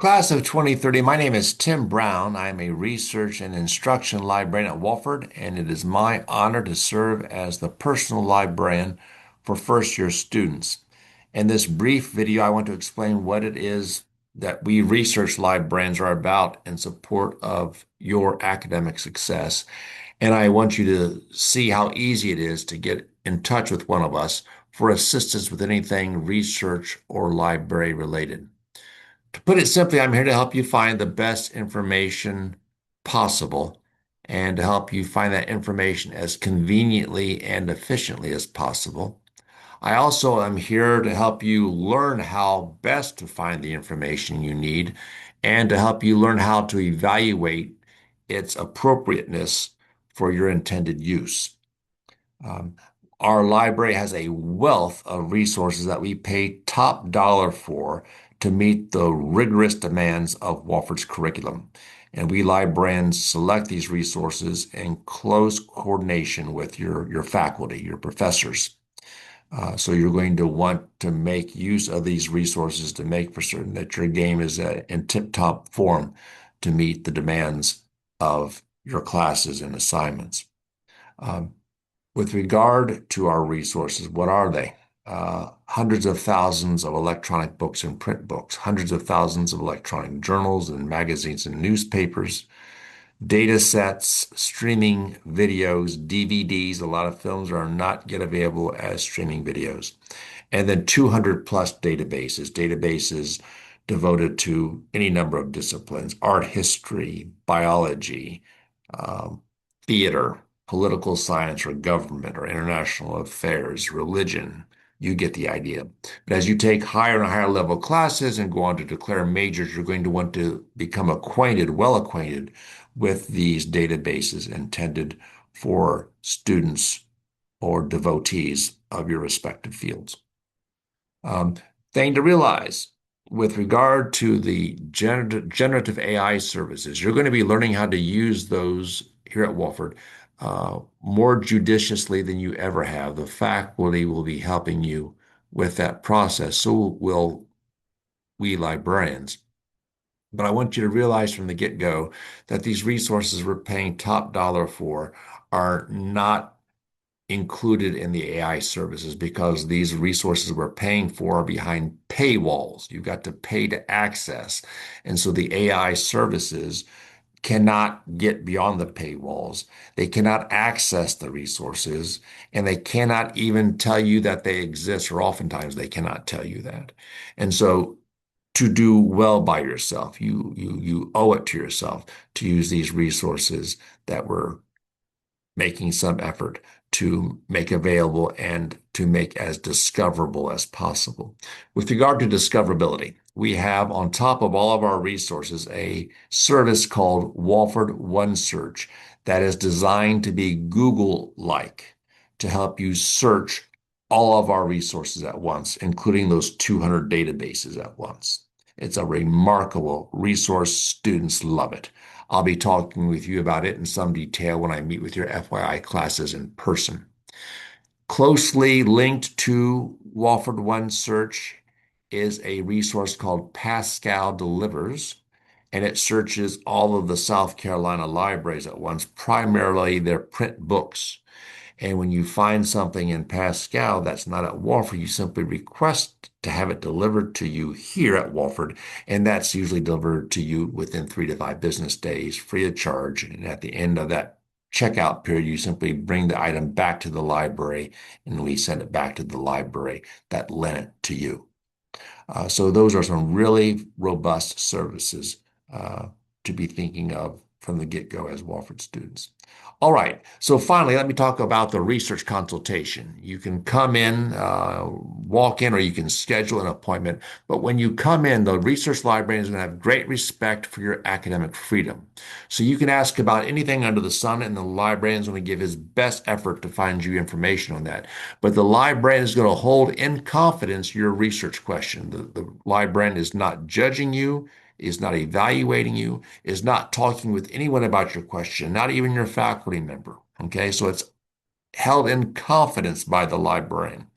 Class of 2030, my name is Tim Brown. I am a research and instruction librarian at Wofford, and it is my honor to serve as the personal librarian for first year students. In this brief video, I want to explain what it is that we research librarians are about in support of your academic success. And I want you to see how easy it is to get in touch with one of us for assistance with anything research or library related. To put it simply, I'm here to help you find the best information possible and to help you find that information as conveniently and efficiently as possible. I also am here to help you learn how best to find the information you need and to help you learn how to evaluate its appropriateness for your intended use. Um, our library has a wealth of resources that we pay top dollar for to meet the rigorous demands of Wofford's curriculum. And we librarians select these resources in close coordination with your faculty, your professors. So you're going to want to make use of these resources to make for certain that your game is in tip-top form to meet the demands of your classes and assignments. Um, with regard to our resources, what are they? Hundreds of thousands of electronic books and print books, hundreds of thousands of electronic journals and magazines and newspapers, data sets, streaming videos, DVDs. A lot of films are not yet available as streaming videos. And then 200 plus databases devoted to any number of disciplines, art history, biology, um, theater, political science or government or international affairs, religion. You get the idea. But as you take higher and higher level classes and go on to declare majors, you're going to want to become acquainted, well acquainted with these databases intended for students or devotees of your respective fields. Um, Thing to realize with regard to the generative AI services, you're going to be learning how to use those here at Wofford more judiciously than you ever have. The faculty will be helping you with that process. So will we librarians. But I want you to realize from the get-go that these resources we're paying top dollar for are not included in the AI services because these resources we're paying for are behind paywalls. You've got to pay to access. And so the AI services cannot get beyond the paywalls. They cannot access the resources, and they cannot even tell you that they exist, or oftentimes they cannot tell you that. And so to do well by yourself, you owe it to yourself to use these resources that we're making some effort to make available and to make as discoverable as possible. With regard to discoverability, we have on top of all of our resources a service called Wofford OneSearch that is designed to be Google-like to help you search all of our resources at once, including those 200 databases at once. It's a remarkable resource. Students love it. I'll be talking with you about it in some detail when I meet with your FYI classes in person. Closely linked to Wofford OneSearch is a resource called Pascal Delivers, and it searches all of the South Carolina libraries at once, primarily their print books. And when you find something in Pascal that's not at Wofford, you simply request to have it delivered to you here at Wofford, and that's usually delivered to you within 3 to 5 business days, free of charge. And at the end of that checkout period, you simply bring the item back to the library, and we send it back to the library that lent it to you. So those are some really robust services to be thinking of from the get-go as Wofford students. All right, so finally, let me talk about the research consultation. You can come in, walk in, or you can schedule an appointment. But when you come in, the research librarian is going to have great respect for your academic freedom. So you can ask about anything under the sun, and the librarian is going to give his best effort to find you information on that. But the librarian is going to hold in confidence your research question. The librarian is not judging you, is not evaluating you, is not talking with anyone about your question, not even your faculty member. Okay, so it's held in confidence by the librarian.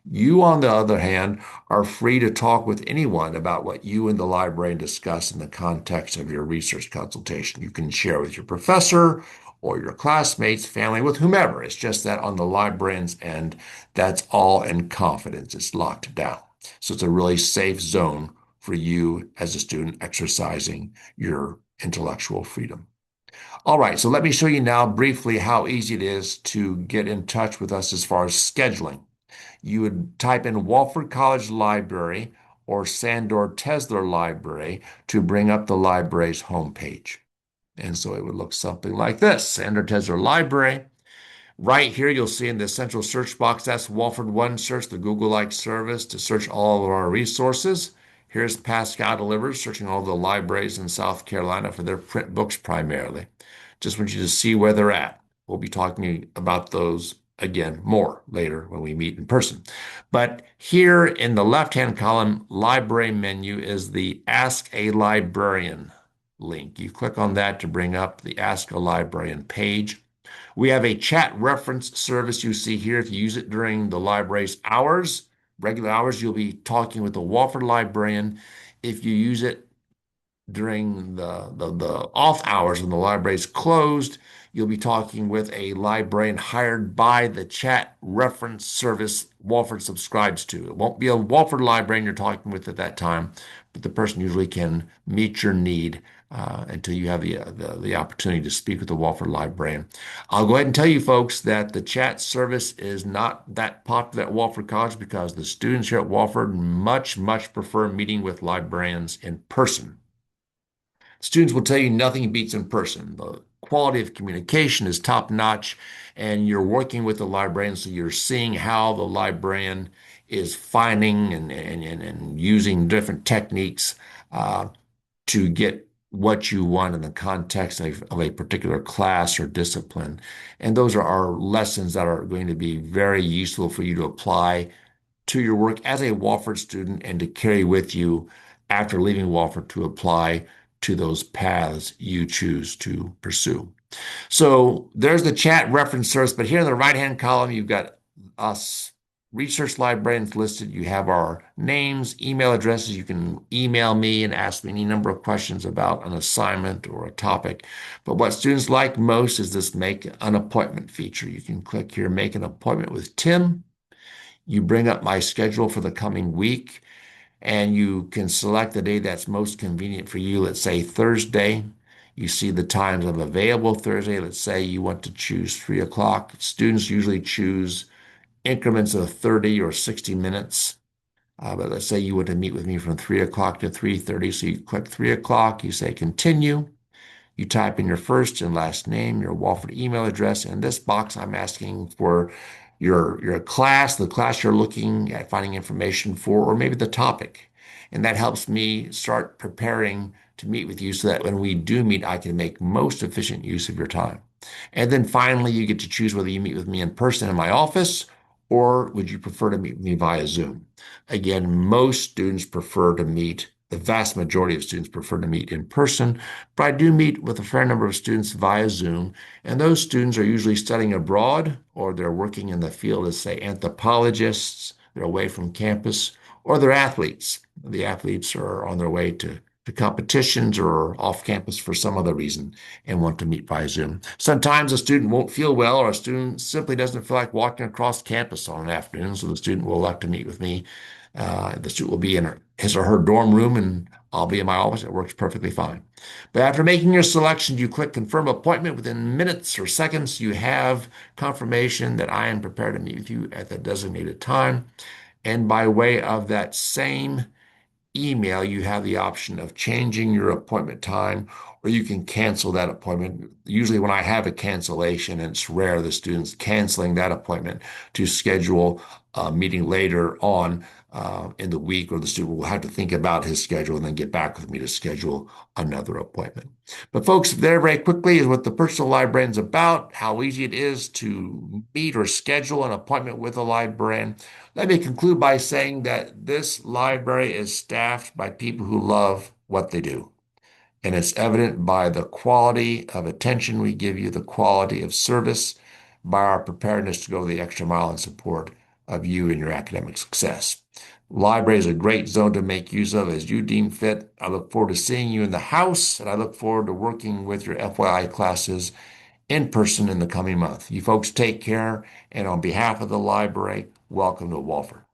You, on the other hand, are free to talk with anyone about what you and the librarian discuss in the context of your research consultation. You can share with your professor or your classmates, family, with whomever. It's just that on the librarian's end, that's all in confidence. It's locked down. So it's a really safe zone for you as a student exercising your intellectual freedom. All right, so let me show you now briefly how easy it is to get in touch with us as far as scheduling. You would type in Wofford College Library or Sandor Tesler Library to bring up the library's homepage. And so it would look something like this, Sandor Tesler Library. Right here, you'll see in the central search box, that's Wofford One Search, the Google-like service to search all of our resources. Here's Pascal Delivers, searching all the libraries in South Carolina for their print books primarily. Just want you to see where they're at. We'll be talking about those again more later when we meet in person. But here in the left-hand column, library menu is the Ask a Librarian link. You click on that to bring up the Ask a Librarian page. We have a chat reference service you see here. If you use it during the library's hours, regular hours, you'll be talking with the Wofford librarian. If you use it during the off hours when the library is closed, you'll be talking with a librarian hired by the chat reference service Wofford subscribes to. It won't be a Wofford librarian you're talking with at that time, but the person usually can meet your need until you have the opportunity to speak with the Wofford librarian. I'll go ahead and tell you folks that the chat service is not that popular at Wofford College because the students here at Wofford much prefer meeting with librarians in person. Students will tell you nothing beats in person. The quality of communication is top notch, and you're working with the librarian, so you're seeing how the librarian is finding and using different techniques to get what you want in the context of a particular class or discipline. And those are our lessons that are going to be very useful for you to apply to your work as a Wofford student and to carry with you after leaving Wofford to apply to those paths you choose to pursue. So there's the chat reference source, but here in the right-hand column, you've got us research librarians listed. You have our names, email addresses. You can email me and ask me any number of questions about an assignment or a topic. But what students like most is this make an appointment feature. You can click here, make an appointment with Tim. You bring up my schedule for the coming week, and you can select the day that's most convenient for you. Let's say Thursday. You see the times of available Thursday. Let's say you want to choose 3 o'clock. Students usually choose increments of 30 or 60 minutes. But let's say you want to meet with me from 3 o'clock to 3:30. So you click 3 o'clock, you say continue. You type in your first and last name, your Wofford email address. In this box, I'm asking for your class, the class you're looking at finding information for, or maybe the topic. And that helps me start preparing to meet with you so that when we do meet, I can make most efficient use of your time. And then finally, you get to choose whether you meet with me in person in my office or would you prefer to meet with me via Zoom. Again, most students prefer to meet, the vast majority of students prefer to meet in person, but I do meet with a fair number of students via Zoom, and those students are usually studying abroad or they're working in the field as, say, anthropologists. They're away from campus, or they're athletes. The athletes are on their way to competitions or off campus for some other reason and want to meet via Zoom. Sometimes a student won't feel well, or a student simply doesn't feel like walking across campus on an afternoon, so the student will elect to meet with me. The student will be in his or her dorm room, and I'll be in my office. It works perfectly fine. But after making your selection, you click confirm appointment. Within minutes or seconds, you have confirmation that I am prepared to meet with you at the designated time. And by way of that same email, you have the option of changing your appointment time, or you can cancel that appointment. Usually, when I have a cancellation, and it's rare, the student's canceling that appointment to schedule a meeting later on in the week, or the student will have to think about his schedule and then get back with me to schedule another appointment. But folks, there very quickly is what the personal librarian is about, how easy it is to meet or schedule an appointment with a librarian. Let me conclude by saying that this library is staffed by people who love what they do. And it's evident by the quality of attention we give you, the quality of service, by our preparedness to go the extra mile in support of you and your academic success. Library is a great zone to make use of as you deem fit. I look forward to seeing you in the house, and I look forward to working with your FYI classes in person in the coming month. You folks take care, and on behalf of the library, welcome to Walford.